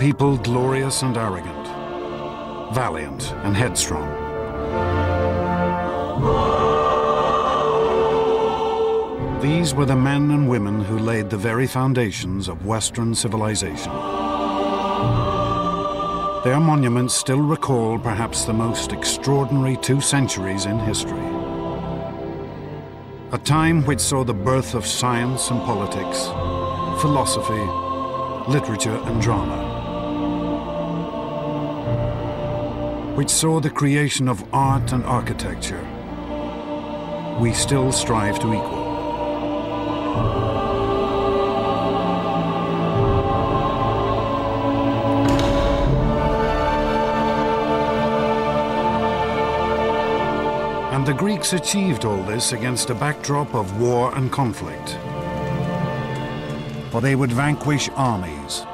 people glorious and arrogant, valiant and headstrong. These were the men and women who laid the very foundations of Western civilization. Their monuments still recall perhaps the most extraordinary 2 centuries in history. A time which saw the birth of science and politics, philosophy, literature and drama. Which saw the creation of art and architecture we still strive to equal. And the Greeks achieved all this against a backdrop of war and conflict. For they would vanquish armies,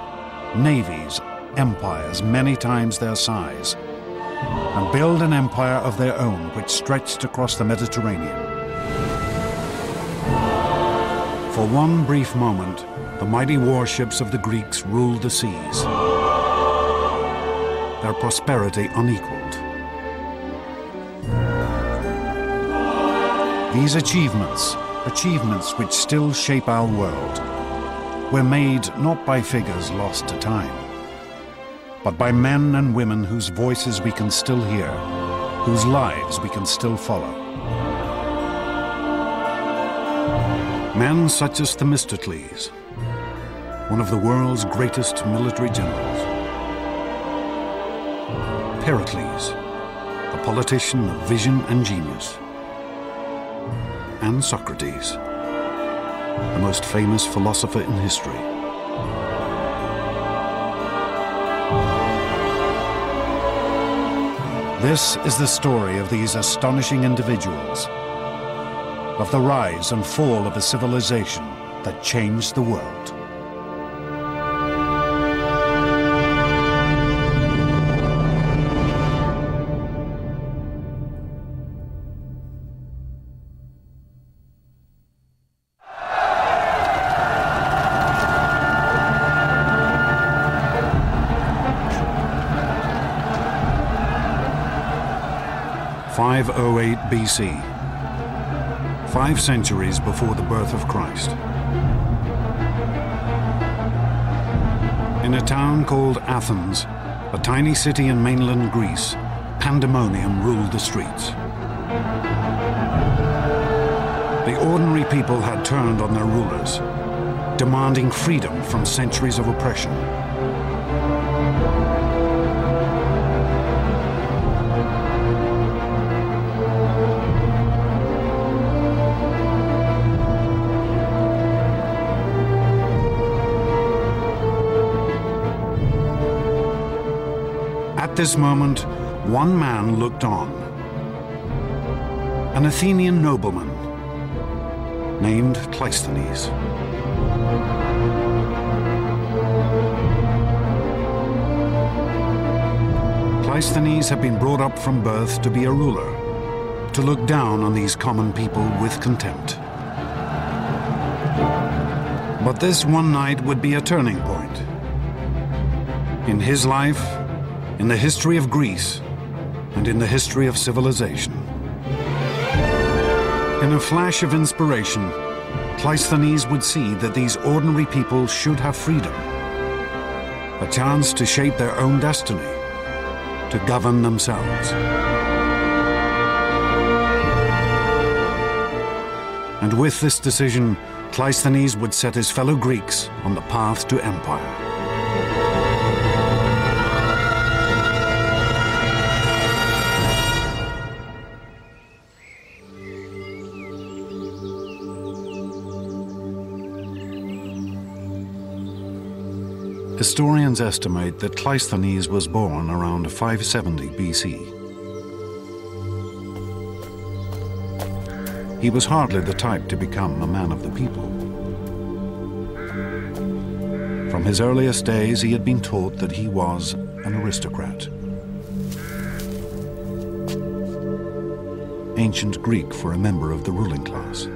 navies, empires many times their size, and build an empire of their own which stretched across the Mediterranean. For one brief moment, the mighty warships of the Greeks ruled the seas, their prosperity unequaled. These achievements which still shape our world, were made not by figures lost to time, but by men and women whose voices we can still hear, whose lives we can still follow. Men such as Themistocles, one of the world's greatest military generals. Pericles, a politician of vision and genius. And Socrates, the most famous philosopher in history. This is the story of these astonishing individuals, of the rise and fall of a civilization that changed the world. BC, 5 centuries before the birth of Christ. In a town called Athens, a tiny city in mainland Greece, pandemonium ruled the streets. The ordinary people had turned on their rulers, demanding freedom from centuries of oppression. At this moment, one man looked on. An Athenian nobleman named Cleisthenes. Cleisthenes had been brought up from birth to be a ruler, to look down on these common people with contempt. But this one night would be a turning point. In his life, in the history of Greece, and in the history of civilization. In a flash of inspiration, Cleisthenes would see that these ordinary people should have freedom, a chance to shape their own destiny, to govern themselves. And with this decision, Cleisthenes would set his fellow Greeks on the path to empire. Historians estimate that Cleisthenes was born around 570 BC. He was hardly the type to become a man of the people. From his earliest days, he had been taught that he was an aristocrat. Ancient Greek for a member of the ruling class.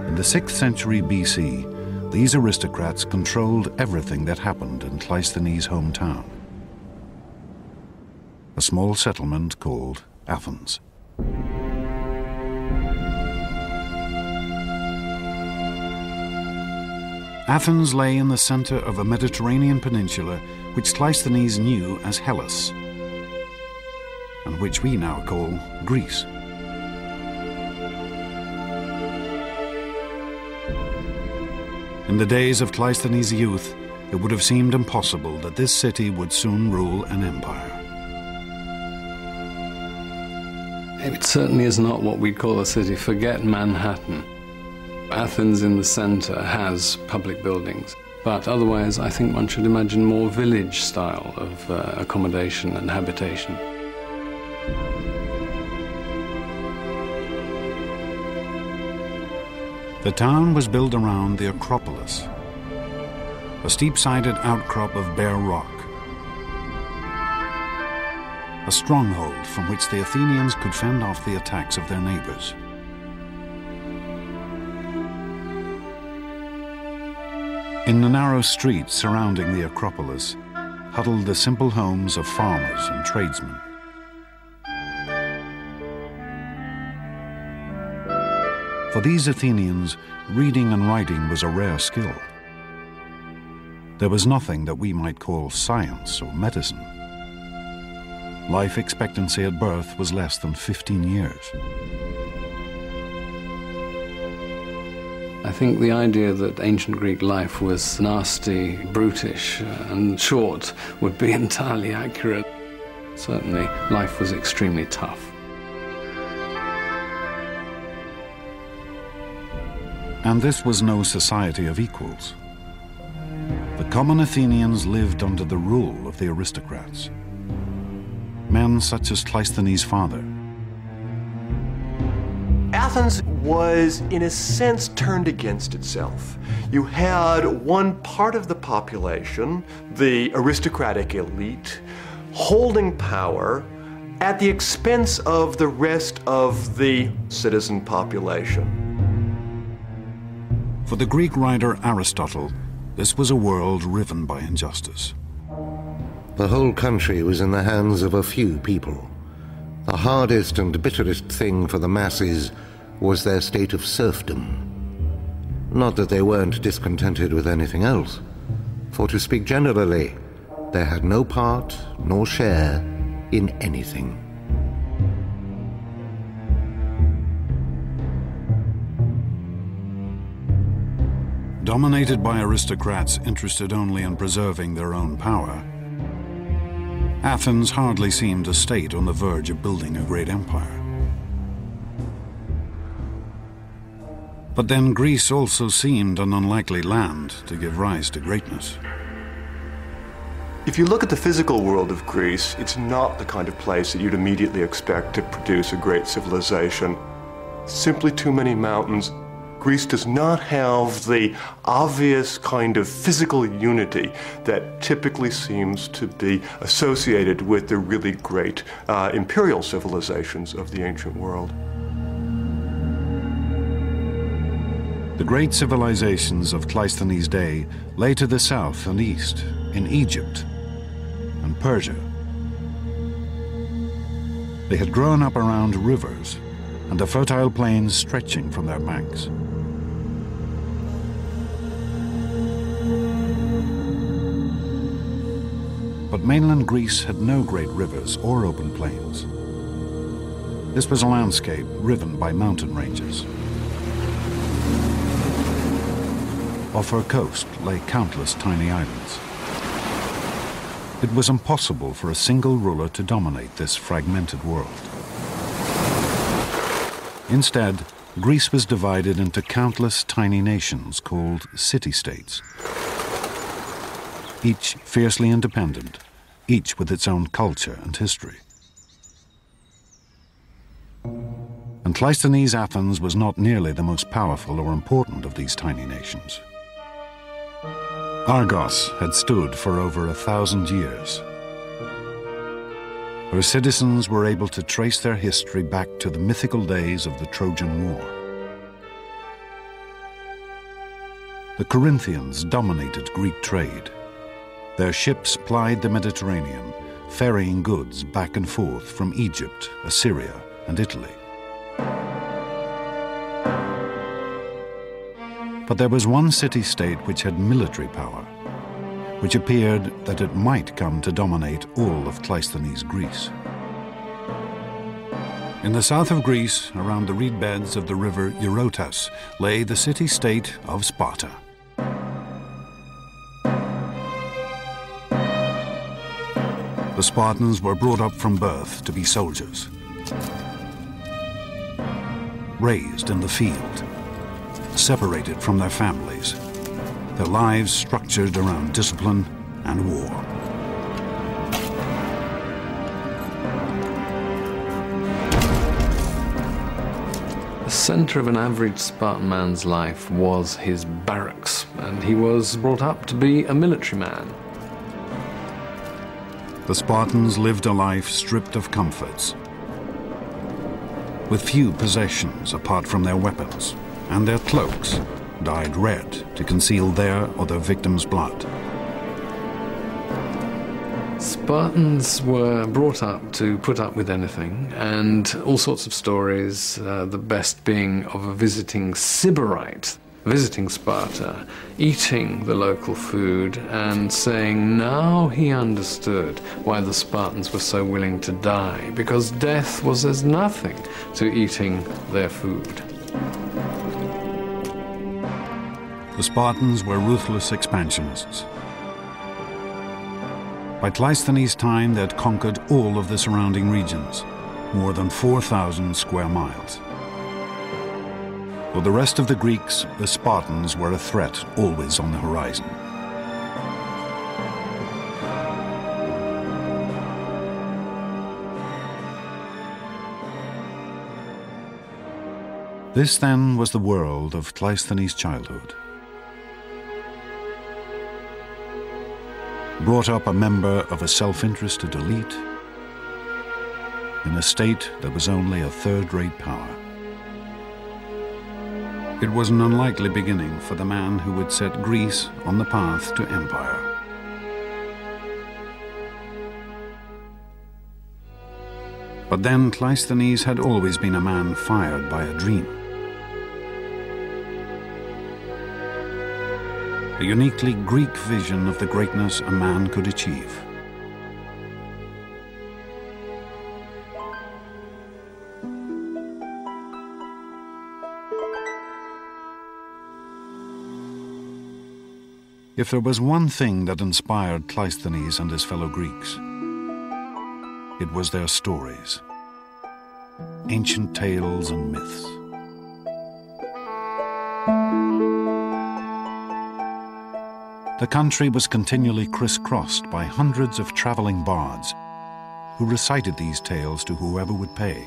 In the 6th century BC, these aristocrats controlled everything that happened in Cleisthenes' hometown, a small settlement called Athens. Athens lay in the center of a Mediterranean peninsula which Cleisthenes knew as Hellas, and which we now call Greece. In the days of Cleisthenes' youth, it would have seemed impossible that this city would soon rule an empire. It certainly is not what we'd call a city. Forget Manhattan. Athens in the center has public buildings, but otherwise I think one should imagine more village style of accommodation and habitation. The town was built around the Acropolis, a steep-sided outcrop of bare rock, a stronghold from which the Athenians could fend off the attacks of their neighbors. In the narrow streets surrounding the Acropolis huddled the simple homes of farmers and tradesmen. For these Athenians, reading and writing was a rare skill. There was nothing that we might call science or medicine. Life expectancy at birth was less than 15 years. I think the idea that ancient Greek life was nasty, brutish, and short would be entirely accurate. Certainly, life was extremely tough. And this was no society of equals. The common Athenians lived under the rule of the aristocrats, men such as Cleisthenes' father. Athens was, in a sense, turned against itself. You had one part of the population, the aristocratic elite, holding power at the expense of the rest of the citizen population. For the Greek writer Aristotle, this was a world riven by injustice. The whole country was in the hands of a few people. The hardest and bitterest thing for the masses was their state of serfdom. Not that they weren't discontented with anything else, for to speak generally, they had no part nor share in anything. Dominated by aristocrats interested only in preserving their own power, Athens hardly seemed a state on the verge of building a great empire. But then Greece also seemed an unlikely land to give rise to greatness. If you look at the physical world of Greece, it's not the kind of place that you'd immediately expect to produce a great civilization. Simply too many mountains. Greece does not have the obvious kind of physical unity that typically seems to be associated with the really great imperial civilizations of the ancient world. The great civilizations of Cleisthenes' day lay to the south and east, in Egypt and Persia. They had grown up around rivers and the fertile plains stretching from their banks. But mainland Greece had no great rivers or open plains. This was a landscape riven by mountain ranges. Off her coast lay countless tiny islands. It was impossible for a single ruler to dominate this fragmented world. Instead, Greece was divided into countless tiny nations called city-states, each fiercely independent, each with its own culture and history. And Cleisthenes' Athens was not nearly the most powerful or important of these tiny nations. Argos had stood for over 1,000 years. Her citizens were able to trace their history back to the mythical days of the Trojan War. The Corinthians dominated Greek trade. Their ships plied the Mediterranean, ferrying goods back and forth from Egypt, Assyria, and Italy. But there was one city-state which had military power, which appeared that it might come to dominate all of Cleisthenes Greece. In the south of Greece, around the reed beds of the river Eurotas, lay the city-state of Sparta. The Spartans were brought up from birth to be soldiers, raised in the field, separated from their families, their lives structured around discipline and war. The center of an average Spartan man's life was his barracks, and he was brought up to be a military man. The Spartans lived a life stripped of comforts, with few possessions apart from their weapons, and their cloaks dyed red to conceal their or their victims' blood. Spartans were brought up to put up with anything, and all sorts of stories, the best being of a visiting Sybarite visiting Sparta, eating the local food and saying now he understood why the Spartans were so willing to die, because death was as nothing to eating their food. The Spartans were ruthless expansionists. By Cleisthenes' time, they had conquered all of the surrounding regions, more than 4,000 square miles. For the rest of the Greeks, the Spartans were a threat always on the horizon. This then was the world of Cleisthenes' childhood. Brought up a member of a self-interested elite in a state that was only a third-rate power. It was an unlikely beginning for the man who would set Greece on the path to empire. But then Cleisthenes had always been a man fired by a dream. A uniquely Greek vision of the greatness a man could achieve. If there was one thing that inspired Cleisthenes and his fellow Greeks, it was their stories, ancient tales and myths. The country was continually crisscrossed by hundreds of traveling bards who recited these tales to whoever would pay.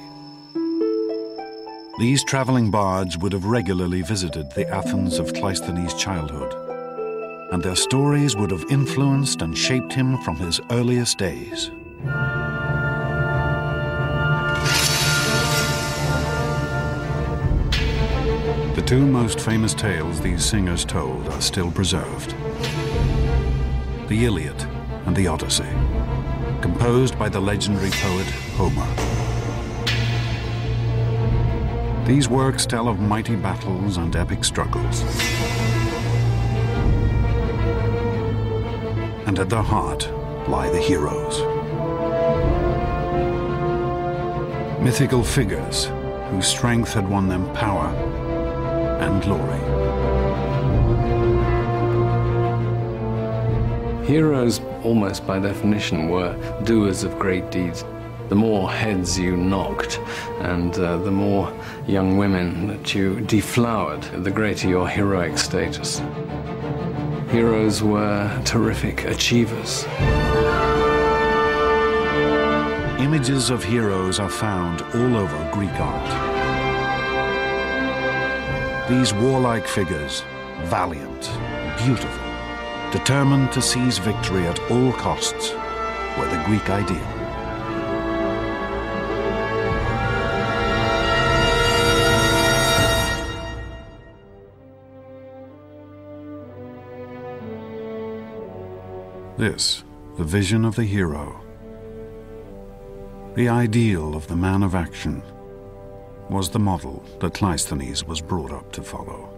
These traveling bards would have regularly visited the Athens of Cleisthenes' childhood, and their stories would have influenced and shaped him from his earliest days. The two most famous tales these singers told are still preserved: the Iliad and the Odyssey, composed by the legendary poet Homer. These works tell of mighty battles and epic struggles. And at their heart lie the heroes. Mythical figures whose strength had won them power and glory. Heroes, almost by definition, were doers of great deeds. The more heads you knocked and the more young women that you deflowered, the greater your heroic status. Heroes were terrific achievers. Images of heroes are found all over Greek art. These warlike figures, valiant, beautiful, determined to seize victory at all costs, were the Greek ideal. This, the vision of the hero, the ideal of the man of action, was the model that Cleisthenes was brought up to follow.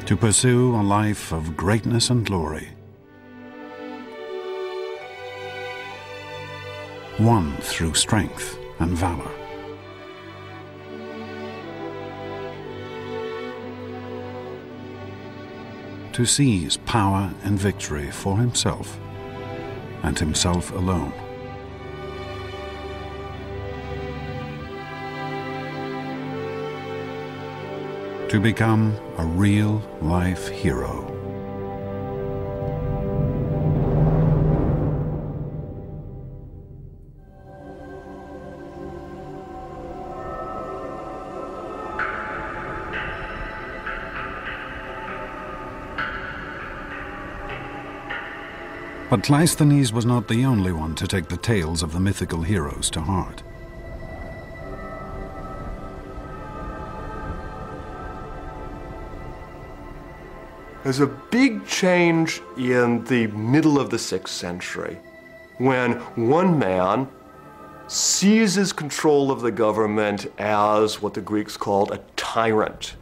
To pursue a life of greatness and glory, won through strength and valor. To seize power and victory for himself and himself alone. To become a real-life hero. But Cleisthenes was not the only one to take the tales of the mythical heroes to heart. There's a big change in the middle of the 6th century when one man seizes control of the government as what the Greeks called a tyrant.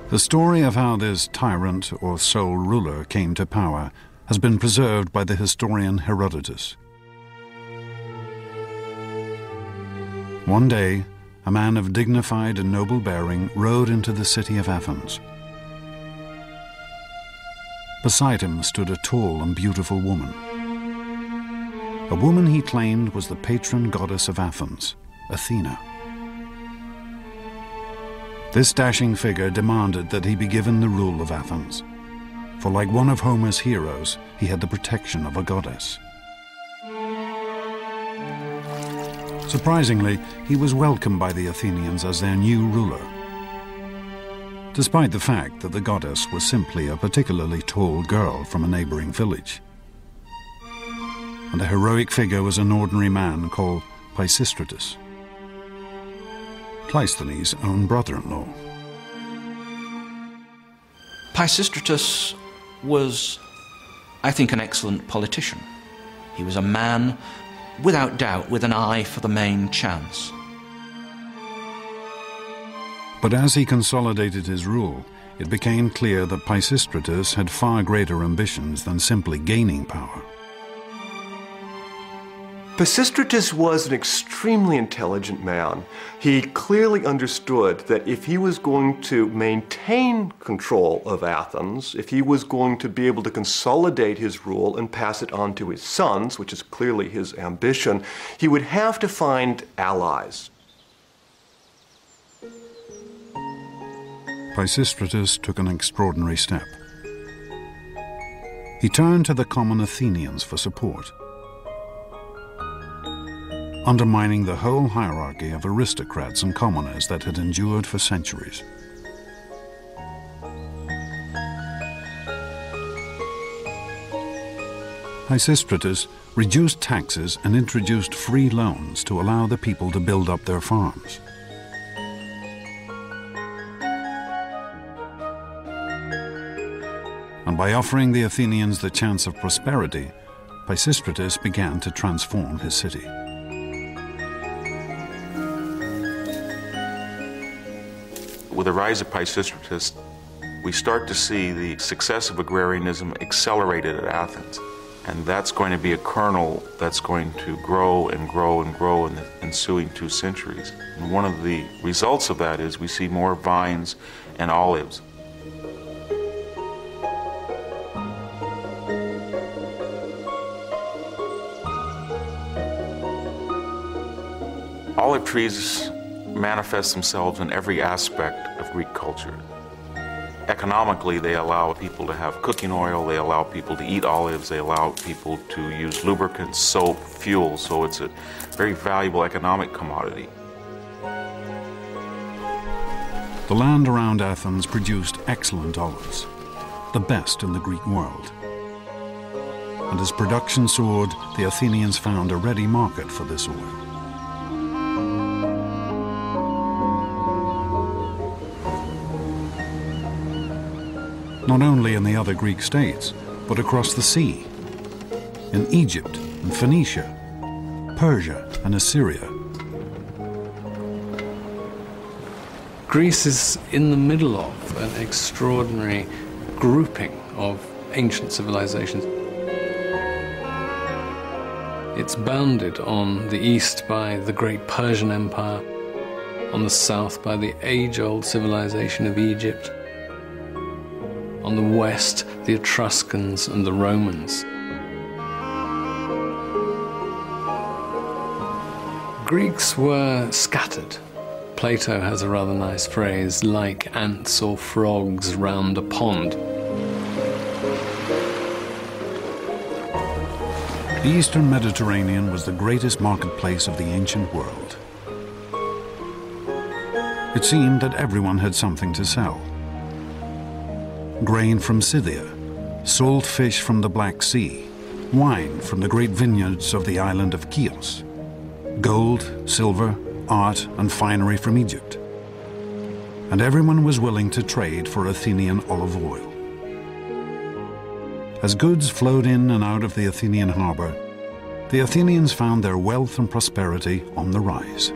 The story of how this tyrant or sole ruler came to power has been preserved by the historian Herodotus. One day, a man of dignified and noble bearing rode into the city of Athens. Beside him stood a tall and beautiful woman. A woman he claimed was the patron goddess of Athens, Athena. This dashing figure demanded that he be given the rule of Athens, for like one of Homer's heroes, he had the protection of a goddess. Surprisingly, he was welcomed by the Athenians as their new ruler, despite the fact that the goddess was simply a particularly tall girl from a neighboring village. And the heroic figure was an ordinary man called Pisistratus, Cleisthenes' own brother-in-law. Pisistratus was, I think, an excellent politician. He was a man, without doubt, with an eye for the main chance. But as he consolidated his rule, it became clear that Pisistratus had far greater ambitions than simply gaining power. Pisistratus was an extremely intelligent man. He clearly understood that if he was going to maintain control of Athens, if he was going to be able to consolidate his rule and pass it on to his sons, which is clearly his ambition, he would have to find allies. Pisistratus took an extraordinary step. He turned to the common Athenians for support, undermining the whole hierarchy of aristocrats and commoners that had endured for centuries. Pisistratus reduced taxes and introduced free loans to allow the people to build up their farms. And by offering the Athenians the chance of prosperity, Pisistratus began to transform his city. With the rise of Pisistratus, we start to see the success of agrarianism accelerated at Athens. And that's going to be a kernel that's going to grow and grow and grow in the ensuing 2 centuries. And one of the results of that is we see more vines and olives. Olive trees manifest themselves in every aspect of Greek culture. Economically, they allow people to have cooking oil, they allow people to eat olives, they allow people to use lubricants, soap, fuel, so it's a very valuable economic commodity. The land around Athens produced excellent olives, the best in the Greek world. And as production soared, the Athenians found a ready market for this oil. Not only in the other Greek states, but across the sea, in Egypt and Phoenicia, Persia and Assyria. Greece is in the middle of an extraordinary grouping of ancient civilizations. It's bounded on the east by the great Persian Empire, on the south by the age-old civilization of Egypt, on the west, the Etruscans and the Romans. Greeks were scattered. Plato has a rather nice phrase, like ants or frogs round a pond. The Eastern Mediterranean was the greatest marketplace of the ancient world. It seemed that everyone had something to sell. Grain from Scythia, salt fish from the Black Sea, wine from the great vineyards of the island of Chios, gold, silver, art and finery from Egypt. And everyone was willing to trade for Athenian olive oil. As goods flowed in and out of the Athenian harbor, the Athenians found their wealth and prosperity on the rise.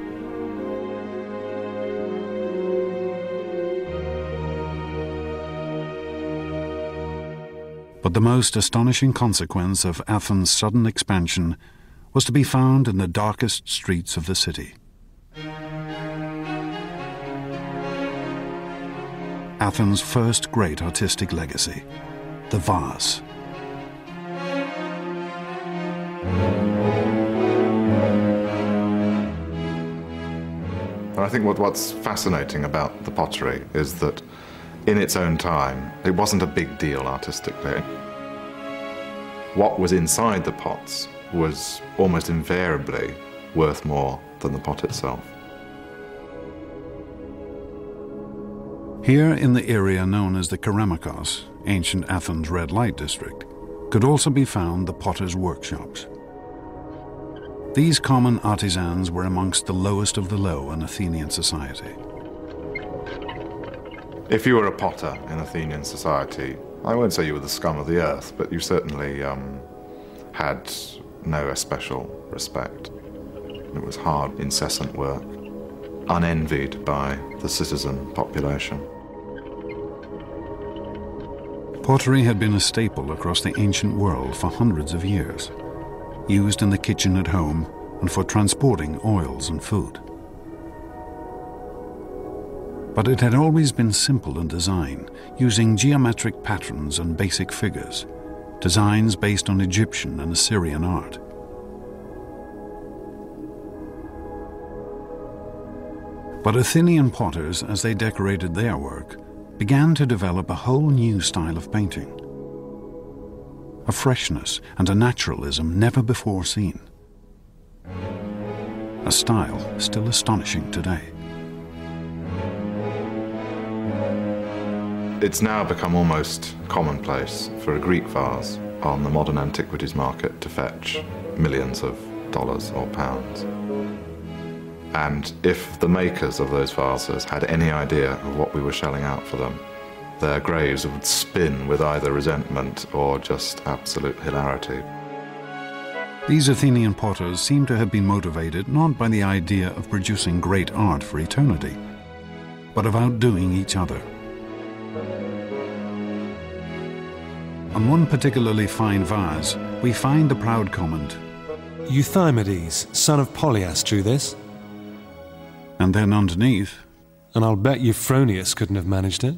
But the most astonishing consequence of Athens' sudden expansion was to be found in the darkest streets of the city. Athens' first great artistic legacy, the vase. I think what's fascinating about the pottery is that in its own time, it wasn't a big deal artistically. What was inside the pots was almost invariably worth more than the pot itself. Here in the area known as the Keramikos, ancient Athens' red light district, could also be found the potters' workshops. These common artisans were amongst the lowest of the low in Athenian society. If you were a potter in Athenian society, I won't say you were the scum of the earth, but you certainly had no especial respect. It was hard, incessant work, unenvied by the citizen population. Pottery had been a staple across the ancient world for hundreds of years, used in the kitchen at home and for transporting oils and food. But it had always been simple in design, using geometric patterns and basic figures, designs based on Egyptian and Assyrian art. But Athenian potters, as they decorated their work, began to develop a whole new style of painting. A freshness and a naturalism never before seen. A style still astonishing today. It's now become almost commonplace for a Greek vase on the modern antiquities market to fetch millions of dollars or pounds. And if the makers of those vases had any idea of what we were shelling out for them, their graves would spin with either resentment or just absolute hilarity. These Athenian potters seem to have been motivated not by the idea of producing great art for eternity, but of outdoing each other. On one particularly fine vase, we find the proud comment, "Euthymides, son of Polias, drew this." And then underneath, "And I'll bet Euphronius couldn't have managed it."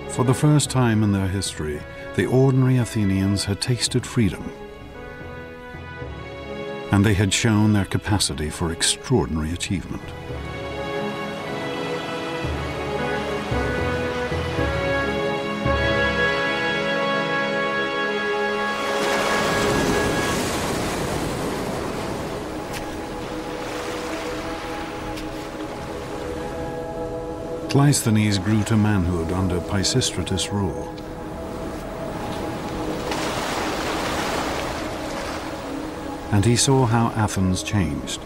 For the first time in their history, the ordinary Athenians had tasted freedom. And they had shown their capacity for extraordinary achievement. Cleisthenes grew to manhood under Pisistratus' rule. And he saw how Athens changed.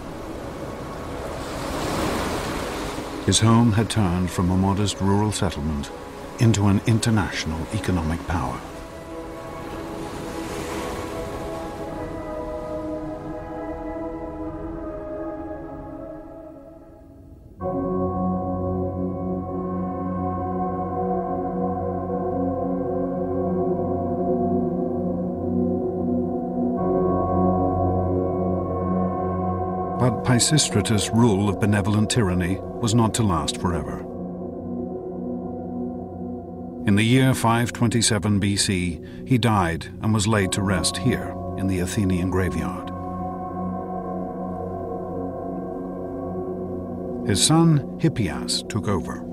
His home had turned from a modest rural settlement into an international economic power. But Pisistratus' rule of benevolent tyranny was not to last forever. In the year 527 BC, he died and was laid to rest here in the Athenian graveyard. His son Hippias took over.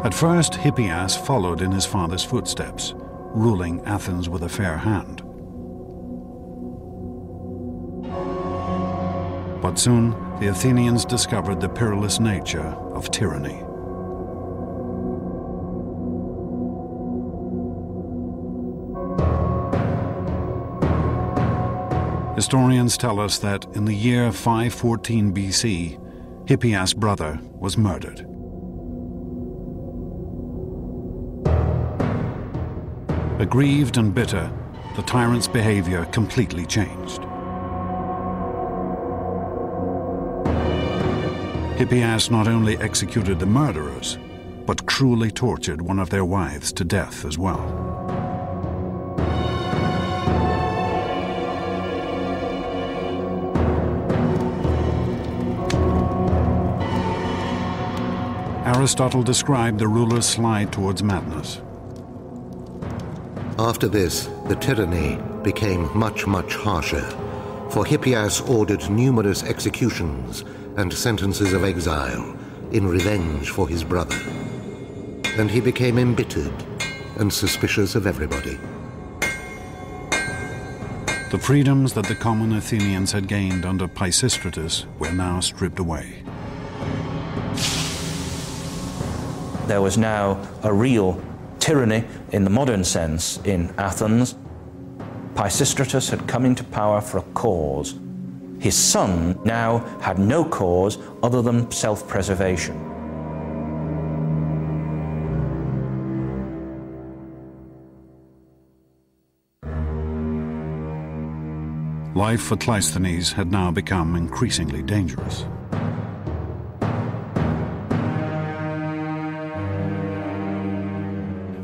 At first, Hippias followed in his father's footsteps, ruling Athens with a fair hand. But soon, the Athenians discovered the perilous nature of tyranny. Historians tell us that in the year 514 BC, Hippias' brother was murdered. Aggrieved and bitter, the tyrant's behavior completely changed. Hippias not only executed the murderers, but cruelly tortured one of their wives to death as well. Aristotle described the ruler's slide towards madness. After this, the tyranny became much, much harsher, for Hippias ordered numerous executions and sentences of exile in revenge for his brother. And he became embittered and suspicious of everybody. The freedoms that the common Athenians had gained under Pisistratus were now stripped away. There was now a real tyranny in the modern sense in Athens. Pisistratus had come into power for a cause. His son now had no cause other than self-preservation. Life for Cleisthenes had now become increasingly dangerous.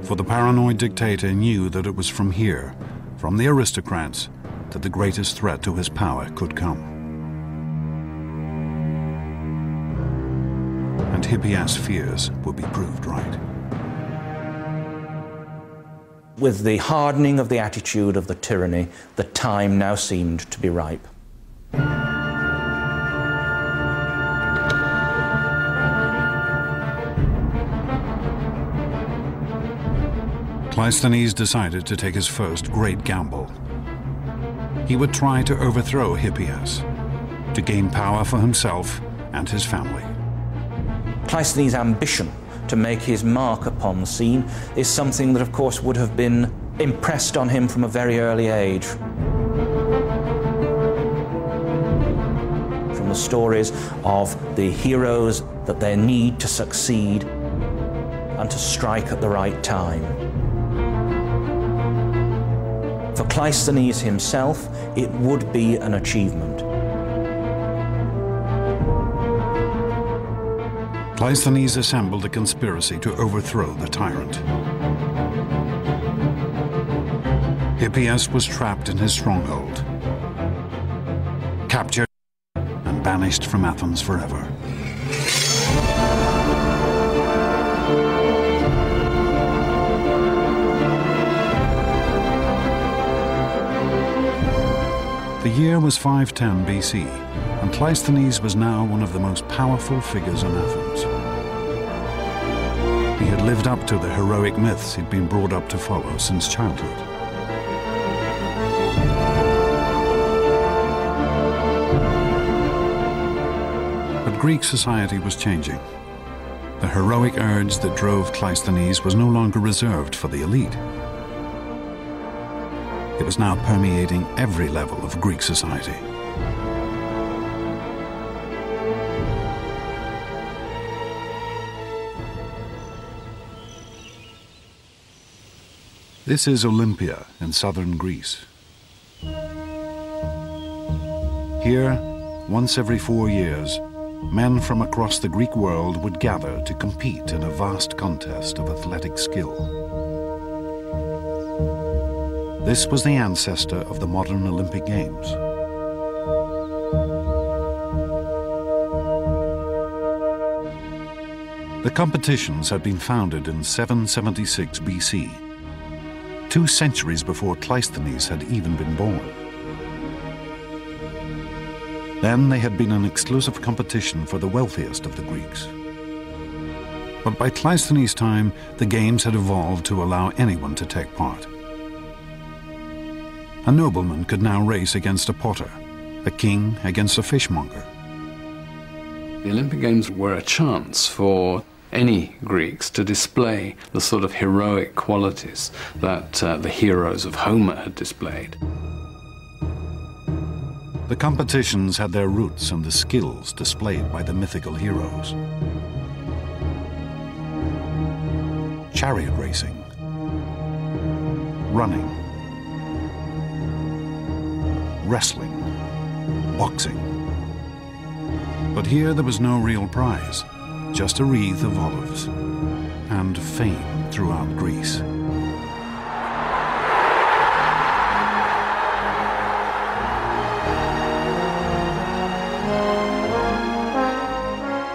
For the paranoid dictator knew that it was from here, from the aristocrats, that the greatest threat to his power could come. And Hippias' fears would be proved right. With the hardening of the attitude of the tyranny, the time now seemed to be ripe. Cleisthenes decided to take his first great gamble. He would try to overthrow Hippias, to gain power for himself and his family. Cleisthenes' ambition to make his mark upon the scene is something that, of course, would have been impressed on him from a very early age. From the stories of the heroes, that they need to succeed and to strike at the right time. For Cleisthenes himself, it would be an achievement. Cleisthenes assembled a conspiracy to overthrow the tyrant. Hippias was trapped in his stronghold, captured and banished from Athens forever. The year was 510 BC, and Cleisthenes was now one of the most powerful figures in Athens. He had lived up to the heroic myths he'd been brought up to follow since childhood. But Greek society was changing. The heroic urge that drove Cleisthenes was no longer reserved for the elite. It was now permeating every level of Greek society. This is Olympia in southern Greece. Here, once every 4 years, men from across the Greek world would gather to compete in a vast contest of athletic skill. This was the ancestor of the modern Olympic Games. The competitions had been founded in 776 BC, 2 centuries before Cleisthenes had even been born. Then they had been an exclusive competition for the wealthiest of the Greeks. But by Cleisthenes' time, the games had evolved to allow anyone to take part. A nobleman could now race against a potter, a king against a fishmonger. The Olympic Games were a chance for any Greeks to display the sort of heroic qualities that the heroes of Homer had displayed. The competitions had their roots in the skills displayed by the mythical heroes. Chariot racing, running, wrestling, boxing. But here there was no real prize, just a wreath of olives and fame throughout Greece.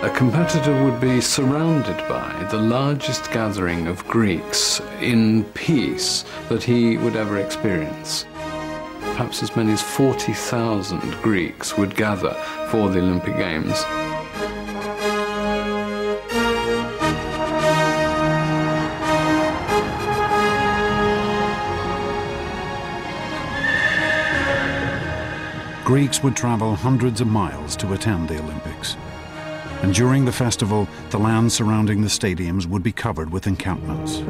A competitor would be surrounded by the largest gathering of Greeks in peace that he would ever experience. Perhaps as many as 40,000 Greeks would gather for the Olympic Games. Greeks would travel hundreds of miles to attend the Olympics. And during the festival, the land surrounding the stadiums would be covered with encampments.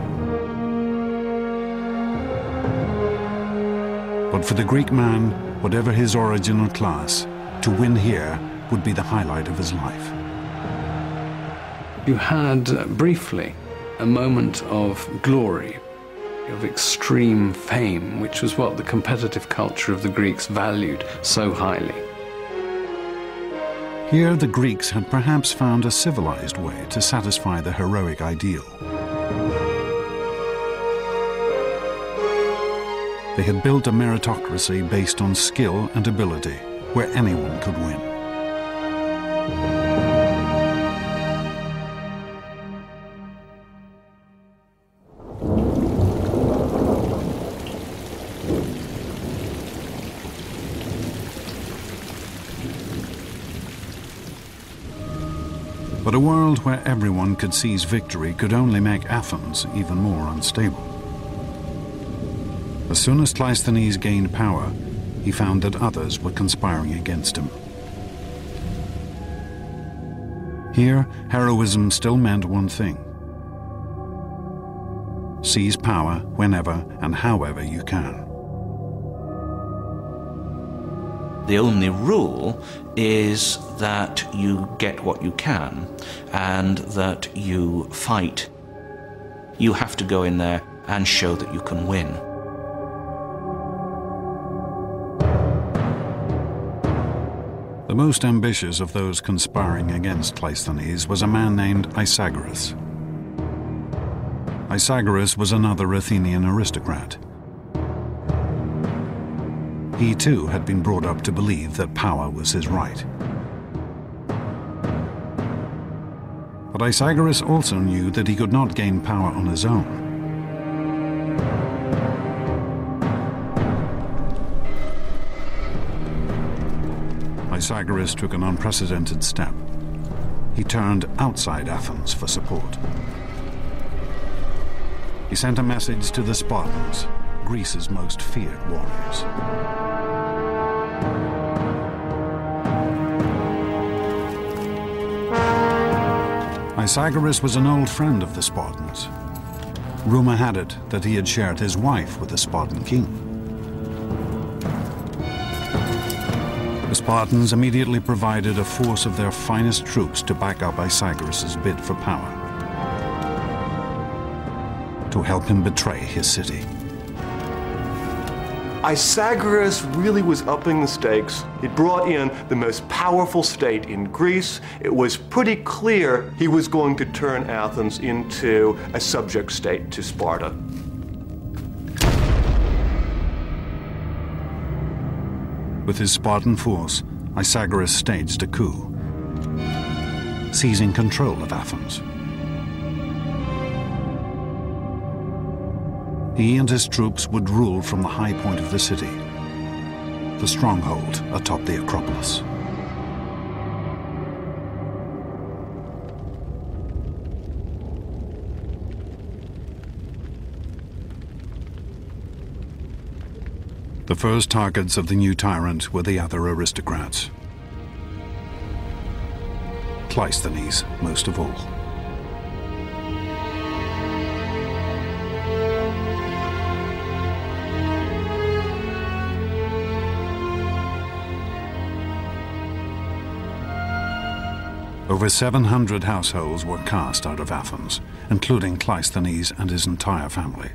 But for the Greek man, whatever his origin or class, to win here would be the highlight of his life. You had, briefly, a moment of glory, of extreme fame, which was what the competitive culture of the Greeks valued so highly. Here the Greeks had perhaps found a civilized way to satisfy the heroic ideal. They had built a meritocracy based on skill and ability, where anyone could win. But a world where everyone could seize victory could only make Athens even more unstable. As soon as Cleisthenes gained power, he found that others were conspiring against him. Here, heroism still meant one thing: seize power whenever and however you can. The only rule is that you get what you can and that you fight. You have to go in there and show that you can win. The most ambitious of those conspiring against Cleisthenes was a man named Isagoras. Isagoras was another Athenian aristocrat. He too had been brought up to believe that power was his right. But Isagoras also knew that he could not gain power on his own. Isagoras took an unprecedented step. He turned outside Athens for support. He sent a message to the Spartans, Greece's most feared warriors. Isagoras was an old friend of the Spartans. Rumor had it that he had shared his wife with the Spartan king. The Spartans immediately provided a force of their finest troops to back up Isagoras' bid for power, to help him betray his city. Isagoras really was upping the stakes. It brought in the most powerful state in Greece. It was pretty clear he was going to turn Athens into a subject state to Sparta. With his Spartan force, Isagoras staged a coup, seizing control of Athens. He and his troops would rule from the high point of the city, the stronghold atop the Acropolis. The first targets of the new tyrant were the other aristocrats. Cleisthenes most of all. Over 700 households were cast out of Athens, including Cleisthenes and his entire family.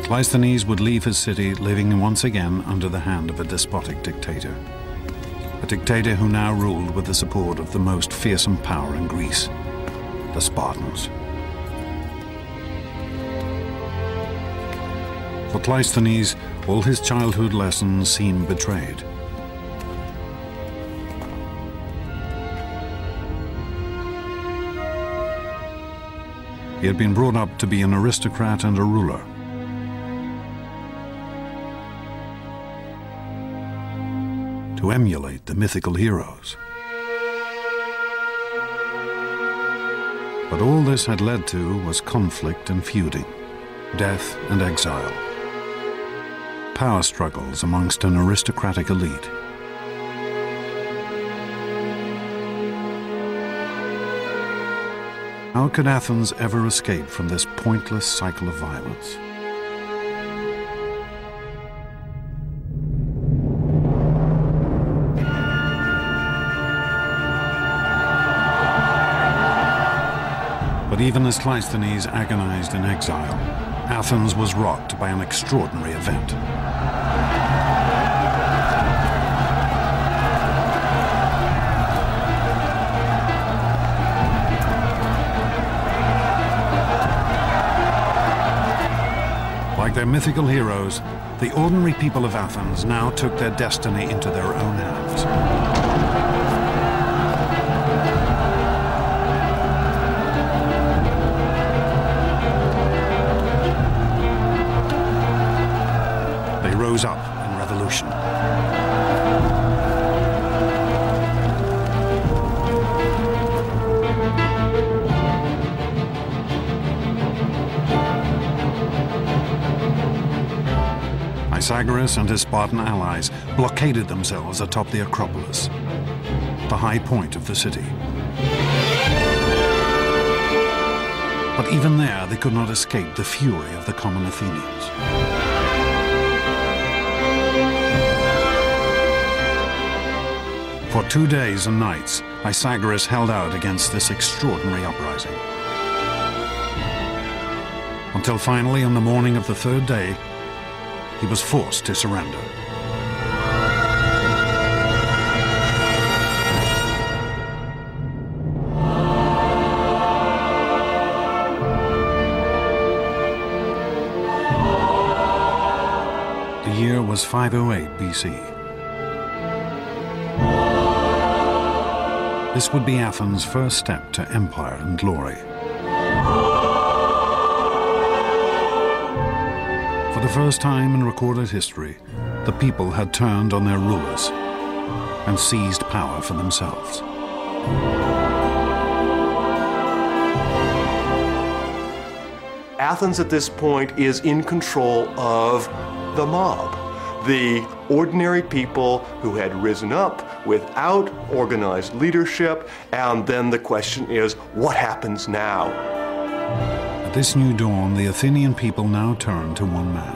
Cleisthenes would leave his city living once again under the hand of a despotic dictator. A dictator who now ruled with the support of the most fearsome power in Greece, the Spartans. For Cleisthenes, all his childhood lessons seemed betrayed. He had been brought up to be an aristocrat and a ruler. To emulate the mythical heroes. But all this had led to was conflict and feuding, death and exile, power struggles amongst an aristocratic elite. How could Athens ever escape from this pointless cycle of violence? But even as Cleisthenes agonized in exile, Athens was rocked by an extraordinary event. Like their mythical heroes, the ordinary people of Athens now took their destiny into their own hands. Rose up in revolution. Isagoras and his Spartan allies blockaded themselves atop the Acropolis, the high point of the city. But even there, they could not escape the fury of the common Athenians. For 2 days and nights, Isagoras held out against this extraordinary uprising. Until finally, on the morning of the third day, he was forced to surrender. The year was 508 BC. This would be Athens' first step to empire and glory. For the first time in recorded history, the people had turned on their rulers and seized power for themselves. Athens at this point is in control of the mob. the ordinary people who had risen up without organized leadership, and then the question is, what happens now? At this new dawn, the Athenian people now turn to one man.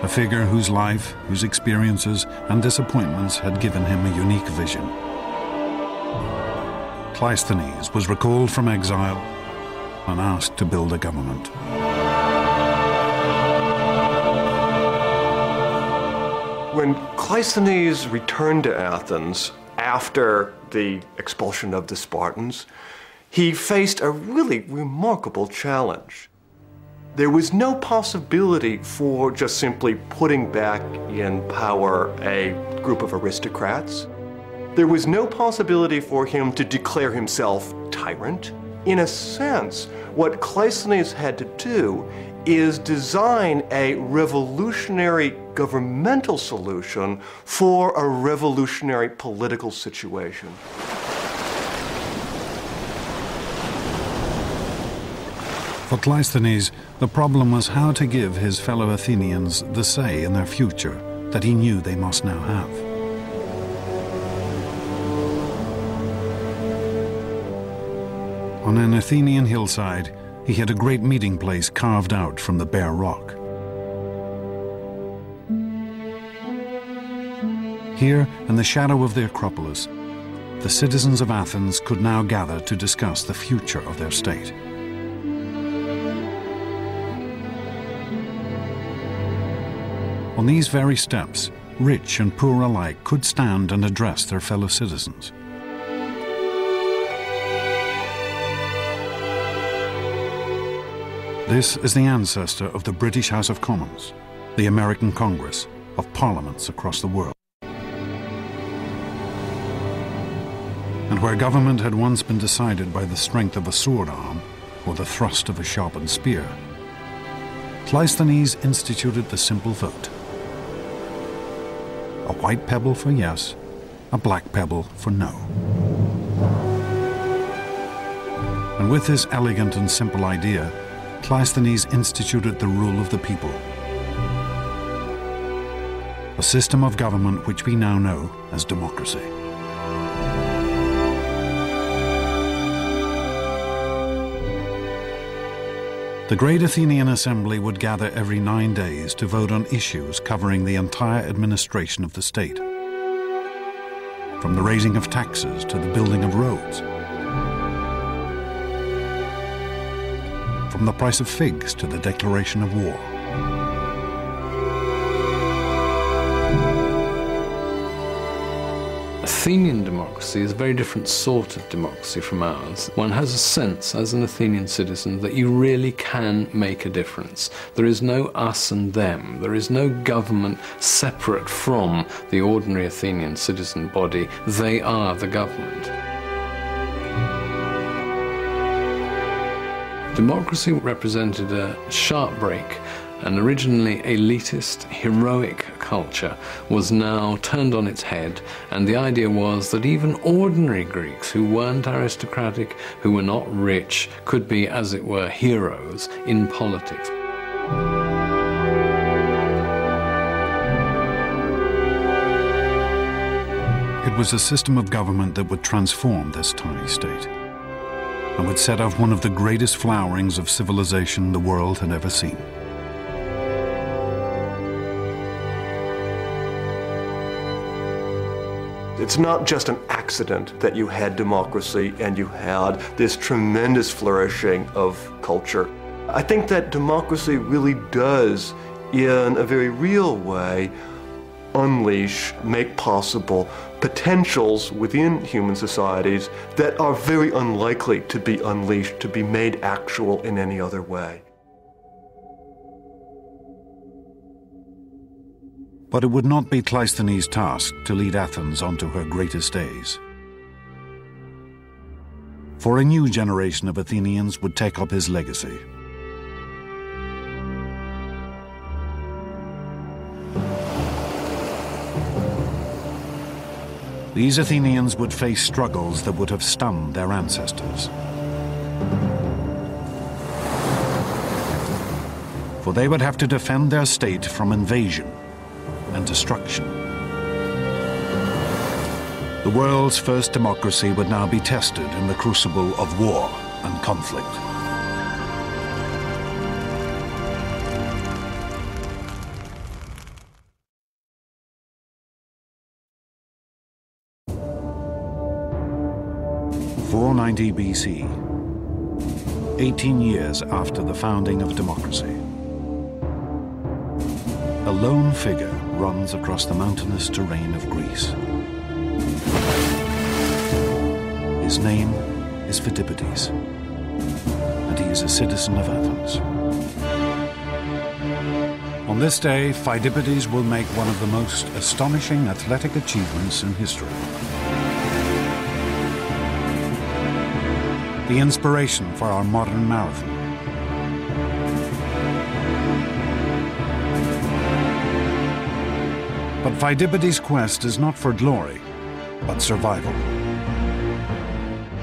A figure whose life, whose experiences and disappointments had given him a unique vision. Cleisthenes was recalled from exile and asked to build a government. When Cleisthenes returned to Athens after the expulsion of the Spartans, he faced a really remarkable challenge. There was no possibility for just simply putting back in power a group of aristocrats. There was no possibility for him to declare himself tyrant. In a sense, what Cleisthenes had to do is design a revolutionary governmental solution for a revolutionary political situation. For Cleisthenes, the problem was how to give his fellow Athenians the say in their future that he knew they must now have. On an Athenian hillside, he had a great meeting place carved out from the bare rock. Here, in the shadow of the Acropolis, the citizens of Athens could now gather to discuss the future of their state. On these very steps, rich and poor alike could stand and address their fellow citizens. This is the ancestor of the British House of Commons, the American Congress, of parliaments across the world. And where government had once been decided by the strength of a sword arm or the thrust of a sharpened spear, Cleisthenes instituted the simple vote. A white pebble for yes, a black pebble for no. And with this elegant and simple idea, Cleisthenes instituted the rule of the people. A system of government which we now know as democracy. The Great Athenian Assembly would gather every 9 days to vote on issues covering the entire administration of the state, from the raising of taxes to the building of roads, from the price of figs to the declaration of war. Athenian democracy is a very different sort of democracy from ours. One has a sense, as an Athenian citizen, that you really can make a difference. There is no us and them. There is no government separate from the ordinary Athenian citizen body. They are the government. Democracy represented a sharp break. An originally elitist, heroic culture was now turned on its head, and the idea was that even ordinary Greeks who weren't aristocratic, who were not rich, could be, as it were, heroes in politics. It was a system of government that would transform this tiny state and would set off one of the greatest flowerings of civilization the world had ever seen. It's not just an accident that you had democracy and you had this tremendous flourishing of culture. I think that democracy really does, in a very real way, unleash, make possible potentials within human societies that are very unlikely to be unleashed, to be made actual in any other way. But it would not be Cleisthenes' task to lead Athens onto her greatest days. For a new generation of Athenians would take up his legacy. These Athenians would face struggles that would have stunned their ancestors. for they would have to defend their state from invasion and destruction. The world's first democracy would now be tested in the crucible of war and conflict. (490 BC), 18 years after the founding of democracy. A lone figure runs across the mountainous terrain of Greece. His name is Phidippides, and he is a citizen of Athens. On this day, Phidippides will make one of the most astonishing athletic achievements in history. The inspiration for our modern marathon. But Phidippides' quest is not for glory, but survival.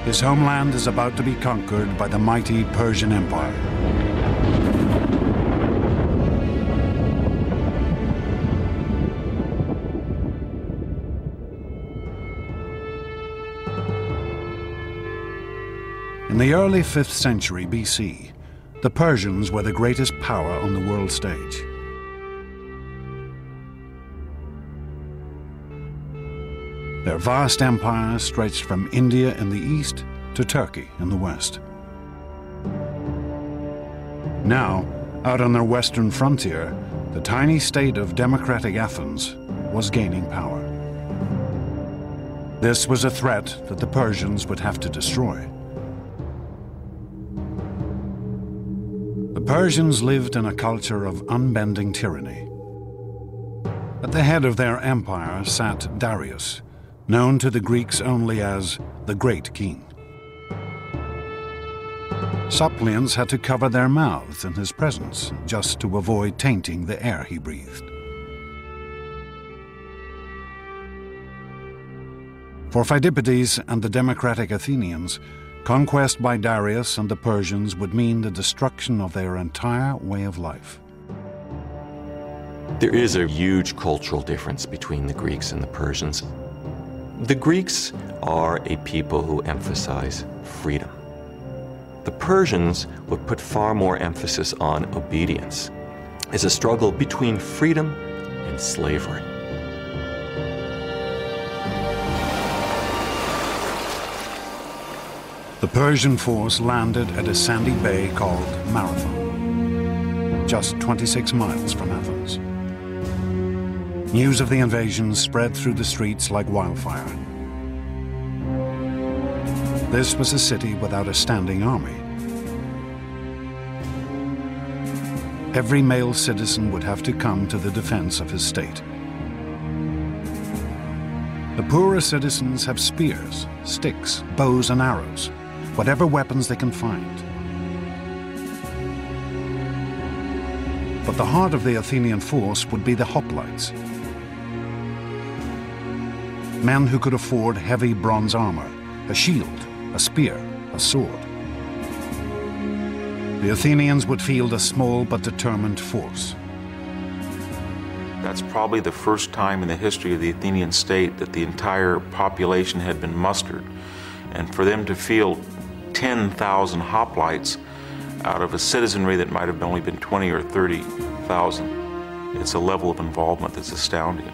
His homeland is about to be conquered by the mighty Persian Empire. In the early 5th century BC, the Persians were the greatest power on the world stage. Their vast empire stretched from India in the east to Turkey in the west. Now, out on their western frontier, the tiny state of democratic Athens was gaining power. This was a threat that the Persians would have to destroy. The Persians lived in a culture of unbending tyranny. At the head of their empire sat Darius, known to the Greeks only as the Great King. Suppliants had to cover their mouths in his presence just to avoid tainting the air he breathed. For Phidippides and the democratic Athenians, conquest by Darius and the Persians would mean the destruction of their entire way of life. There is a huge cultural difference between the Greeks and the Persians. The Greeks are a people who emphasize freedom. The Persians would put far more emphasis on obedience. It's a struggle between freedom and slavery. The Persian force landed at a sandy bay called Marathon, just 26 miles from Athens. News of the invasion spread through the streets like wildfire. This was a city without a standing army. Every male citizen would have to come to the defense of his state. The poorer citizens have spears, sticks, bows and arrows, whatever weapons they can find. But the heart of the Athenian force would be the hoplites, men who could afford heavy bronze armor, a shield, a spear, a sword. The Athenians would field a small but determined force. That's probably the first time in the history of the Athenian state that the entire population had been mustered. And for them to field 10,000 hoplites out of a citizenry that might have only been 20 or 30,000, it's a level of involvement that's astounding.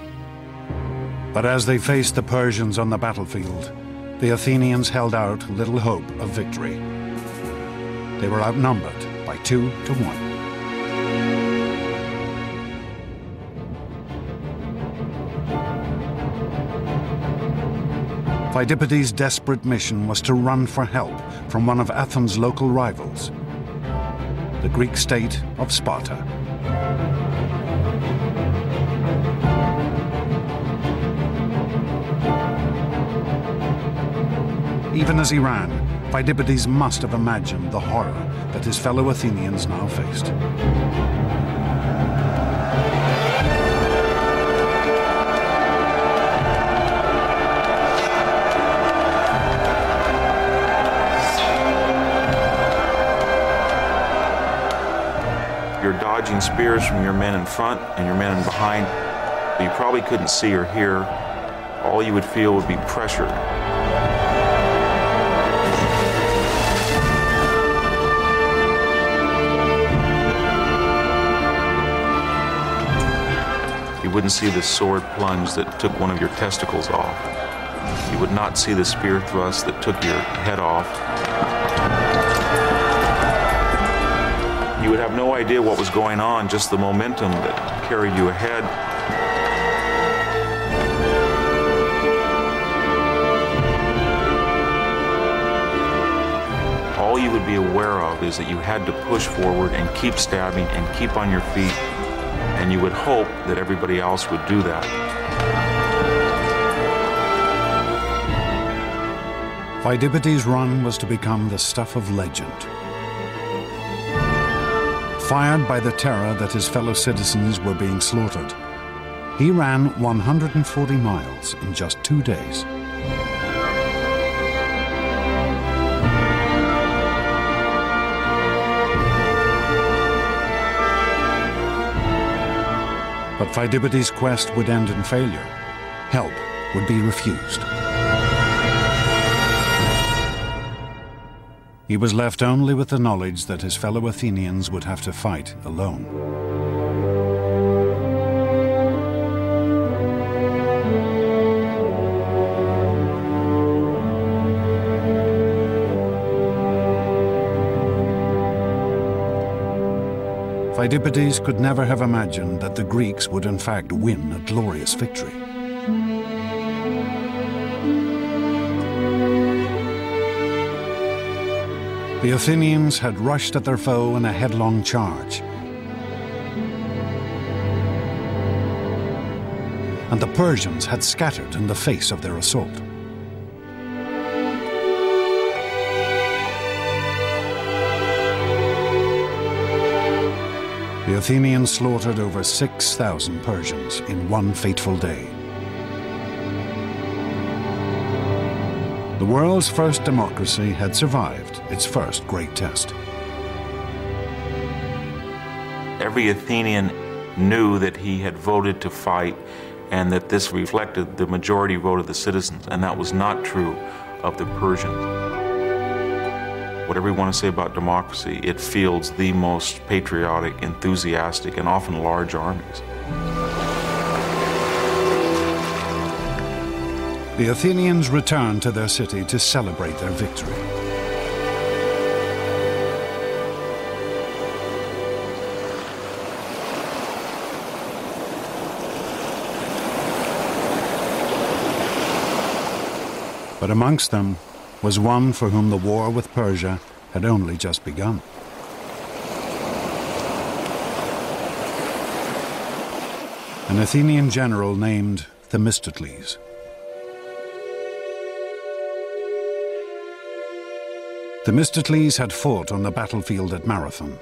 But as they faced the Persians on the battlefield, the Athenians held out little hope of victory. They were outnumbered by 2 to 1. Phidippides' desperate mission was to run for help from one of Athens' local rivals, the Greek state of Sparta. Even as he ran, Phidippides must have imagined the horror that his fellow Athenians now faced. You're dodging spears from your men in front and your men in behind. You probably couldn't see or hear. All you would feel would be pressure. You wouldn't see the sword plunge that took one of your testicles off. You would not see the spear thrust that took your head off. You would have no idea what was going on, just the momentum that carried you ahead. All you would be aware of is that you had to push forward and keep stabbing and keep on your feet, and you would hope that everybody else would do that. Pheidippides' run was to become the stuff of legend. Fired by the terror that his fellow citizens were being slaughtered, he ran 140 miles in just 2 days. But Pheidippides' quest would end in failure. Help would be refused. He was left only with the knowledge that his fellow Athenians would have to fight alone. Pheidippides could never have imagined that the Greeks would in fact win a glorious victory. The Athenians had rushed at their foe in a headlong charge, and the Persians had scattered in the face of their assault. The Athenians slaughtered over 6,000 Persians in one fateful day. The world's first democracy had survived its first great test. Every Athenian knew that he had voted to fight and that this reflected the majority vote of the citizens, and that was not true of the Persians. Whatever you want to say about democracy, it fields the most patriotic, enthusiastic, and often large armies. The Athenians returned to their city to celebrate their victory. But amongst them was one for whom the war with Persia had only just begun. An Athenian general named Themistocles. Themistocles had fought on the battlefield at Marathon.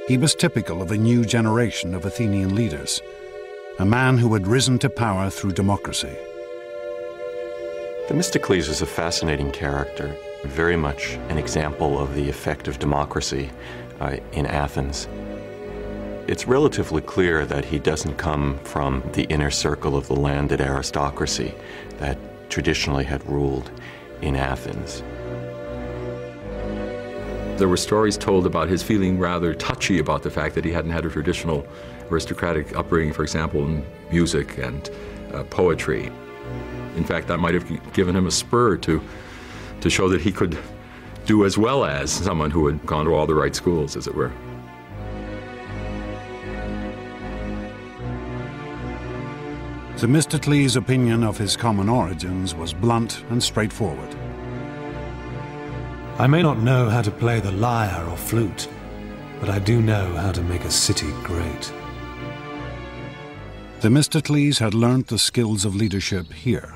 He was typical of a new generation of Athenian leaders, a man who had risen to power through democracy. Themistocles is a fascinating character, very much an example of the effect of democracy in Athens. It's relatively clear that he doesn't come from the inner circle of the landed aristocracy that traditionally had ruled in Athens. There were stories told about his feeling rather touchy about the fact that he hadn't had a traditional aristocratic upbringing, for example, in music and poetry. In fact, that might have given him a spur to show that he could do as well as someone who had gone to all the right schools, as it were. Themistocles' opinion of his common origins was blunt and straightforward. I may not know how to play the lyre or flute, but I do know how to make a city great. Themistocles had learnt the skills of leadership here,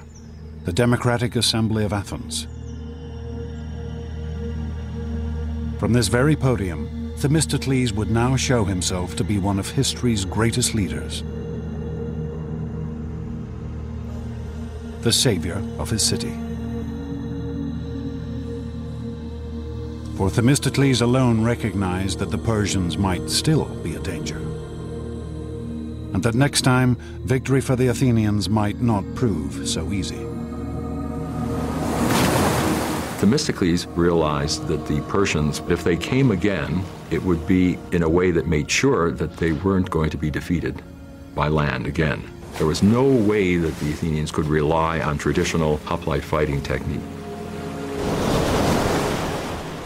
the Democratic Assembly of Athens. From this very podium, Themistocles would now show himself to be one of history's greatest leaders. the savior of his city. For Themistocles alone recognized that the Persians might still be a danger, and that next time victory for the Athenians might not prove so easy. Themistocles realized that the Persians, if they came again, it would be in a way that made sure that they weren't going to be defeated by land again. There was no way that the Athenians could rely on traditional hoplite fighting technique.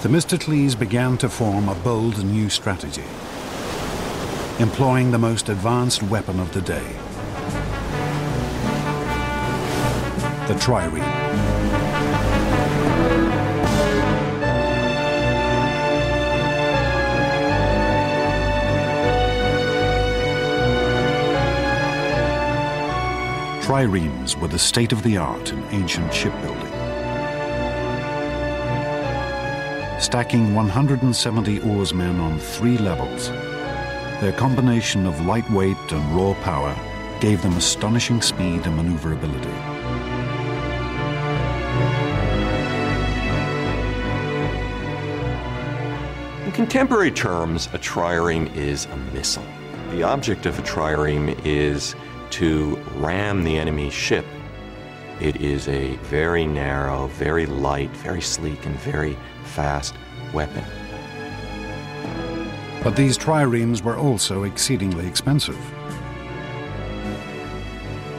Themistocles began to form a bold new strategy, employing the most advanced weapon of the day, the trireme. Triremes were the state-of-the-art in ancient shipbuilding. Stacking 170 oarsmen on 3 levels, their combination of lightweight and raw power gave them astonishing speed and maneuverability. In contemporary terms, a trireme is a missile. The object of a trireme is to ram the enemy ship. It is a very narrow, very light, very sleek, and very fast weapon. But these triremes were also exceedingly expensive.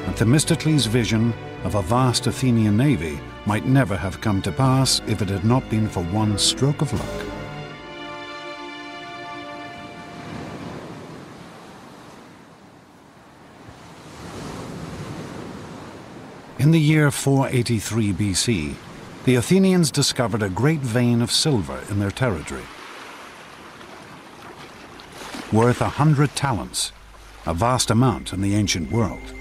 And Themistocles' vision of a vast Athenian navy might never have come to pass if it had not been for one stroke of luck. In the year 483 BC, the Athenians discovered a great vein of silver in their territory, worth 100 talents, a vast amount in the ancient world.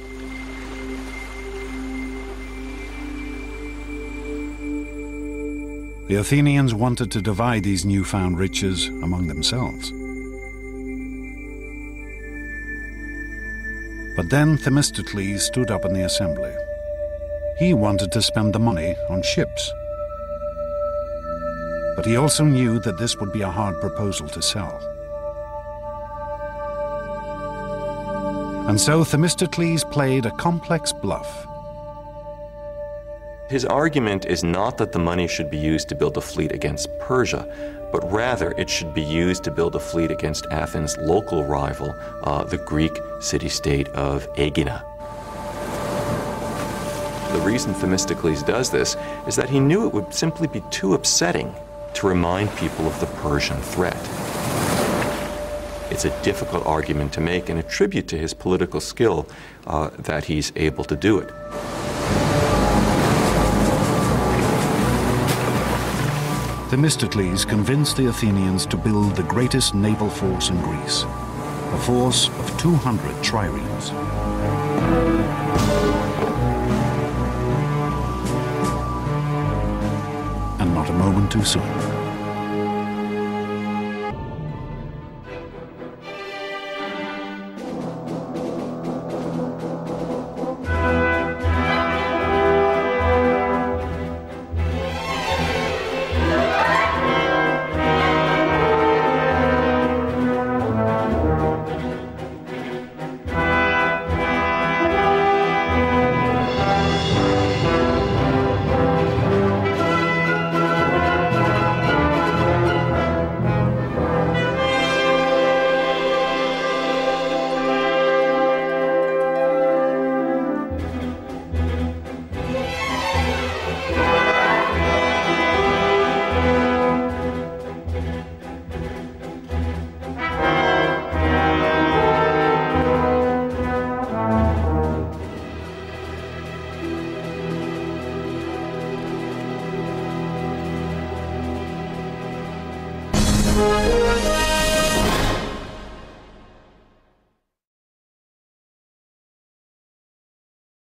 The Athenians wanted to divide these newfound riches among themselves. But then Themistocles stood up in the assembly. He wanted to spend the money on ships. But he also knew that this would be a hard proposal to sell. And so Themistocles played a complex bluff. His argument is not that the money should be used to build a fleet against Persia, but rather it should be used to build a fleet against Athens' local rival, the Greek city-state of Aegina. The reason Themistocles does this is that he knew it would simply be too upsetting to remind people of the Persian threat. It's a difficult argument to make and a tribute to his political skill that he's able to do it. Themistocles convinced the Athenians to build the greatest naval force in Greece, a force of 200 triremes. And not a moment too soon.